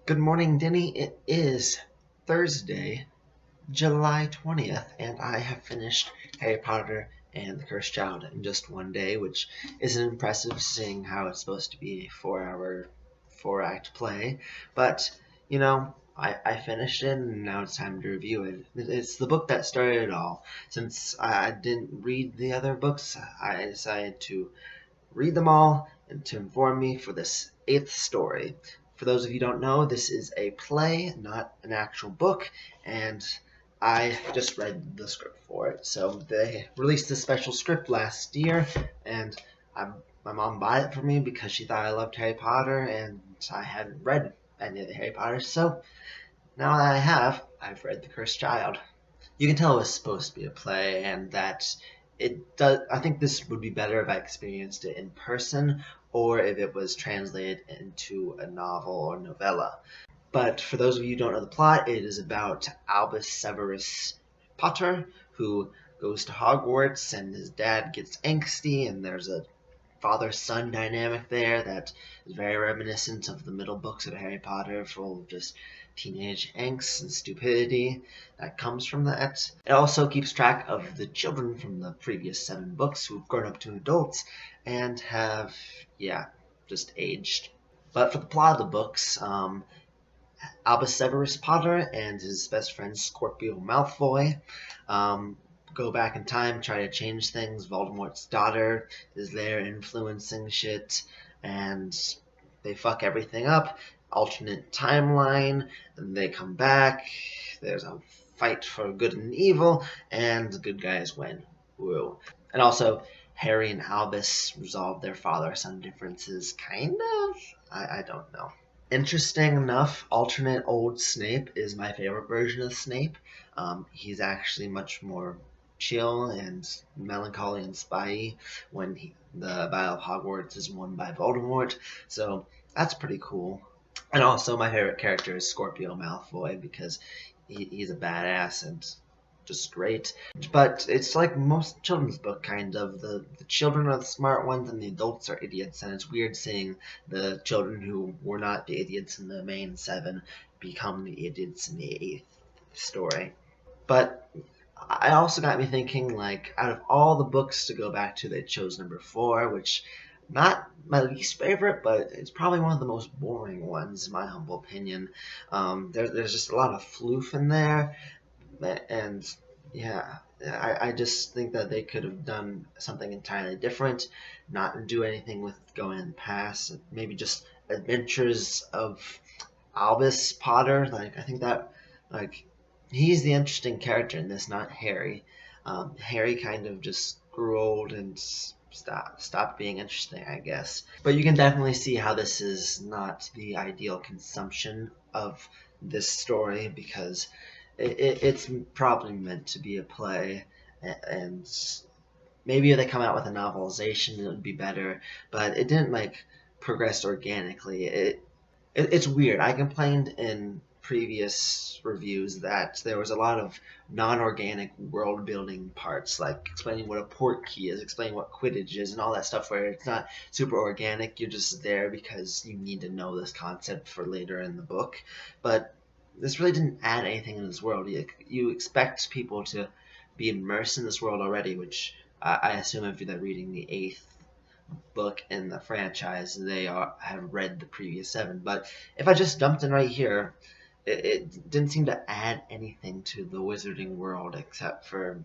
Good morning, Denny. It is Thursday, July 20th, and I have finished Harry Potter and the Cursed Child in just one day, which isn't impressive seeing how it's supposed to be a 4-hour, 4-act play. But, I finished it, and now it's time to review it. It's the book that started it all. Since I didn't read the other books, I decided to read them all and to inform me for this 8th story. For those of you who don't know, this is a play, not an actual book, and I just read the script for it. So they released this special script last year, and my mom bought it for me because she thought I loved Harry Potter, and I hadn't read any of the Harry Potter. So now that I have, I've read The Cursed Child. You can tell it was supposed to be a play, and that it does. I think this would be better if I experienced it in person, or if it was translated into a novel or novella. But for those of you who don't know the plot, it is about Albus Severus Potter, who goes to Hogwarts, and his dad gets angsty, and there's a father-son dynamic there that is very reminiscent of the middle books of Harry Potter, full of just teenage angst and stupidity that comes from that. It also keeps track of the children from the previous 7 books who've grown up to adults and have, just aged. But for the plot of the books, Albus Severus Potter and his best friend Scorpio Malfoy go back in time, try to change things. Voldemort's daughter is there influencing shit, and they fuck everything up. Alternate timeline, and they come back. There's a fight for good and evil, and the good guys win. Woo. And also, Harry and Albus resolve their father-son differences, kind of? I don't know. Interesting enough, alternate old Snape is my favorite version of Snape. He's actually much more chill and melancholy and spy when the Battle of Hogwarts is won by Voldemort. So that's pretty cool. And also, my favorite character is Scorpio Malfoy because he's a badass and just great. But it's like most children's book, kind of. The children are the smart ones and the adults are idiots, and it's weird seeing the children who were not the idiots in the main 7 become the idiots in the 8th story. But it also got me thinking, like, out of all the books to go back to, they chose number 4, which not my least favorite, but it's probably one of the most boring ones, in my humble opinion. There's just a lot of floof in there, and yeah, I just think that they could have done something entirely different, not do anything with going in the past, maybe just adventures of Albus Potter. Like, I think that, like, he's the interesting character in this, not Harry. Harry kind of just grew old and stopped being interesting, I guess. But you can definitely see how this is not the ideal consumption of this story, because it's probably meant to be a play, and maybe if they come out with a novelization it would be better, but it didn't progress organically. It's weird. I complained in previous reviews that there was a lot of non-organic world building parts, like explaining what a port key is, explaining what Quidditch is, and all that stuff, where it's not super organic. You're just there because you need to know this concept for later in the book. But this really didn't add anything in this world. You expect people to be immersed in this world already, which I assume if they're reading the 8th book in the franchise, they have read the previous 7. But if I just dumped in right here, it didn't seem to add anything to the wizarding world except for,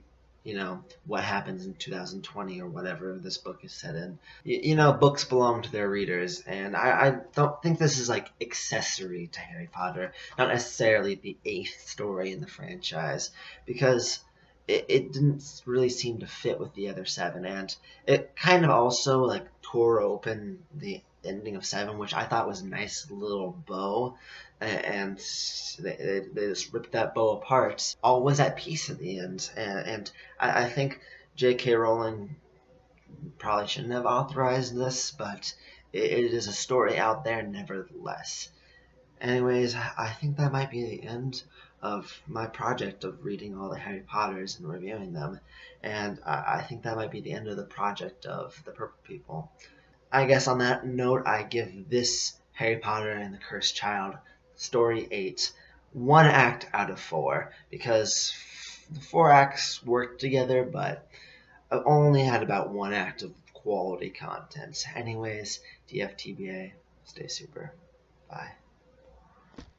what happens in 2020 or whatever this book is set in. Books belong to their readers, and I don't think this is like accessory to Harry Potter, not necessarily the 8th story in the franchise, because it didn't really seem to fit with the other 7, and it kind of also tore open the ending of 7, which I thought was a nice little bow, and they just ripped that bow apart. All was at peace at the end, and I think J.K. Rowling probably shouldn't have authorized this, but it is a story out there nevertheless. Anyways, I think that might be the end of my project of reading all the Harry Potters and reviewing them, and I think that might be the end of the project of the Purple People. I guess on that note, I give this Harry Potter and the Cursed Child story 8, 1 act out of 4, because the 4 acts worked together, but I only had about 1 act of quality content. Anyways, DFTBA, stay super. Bye.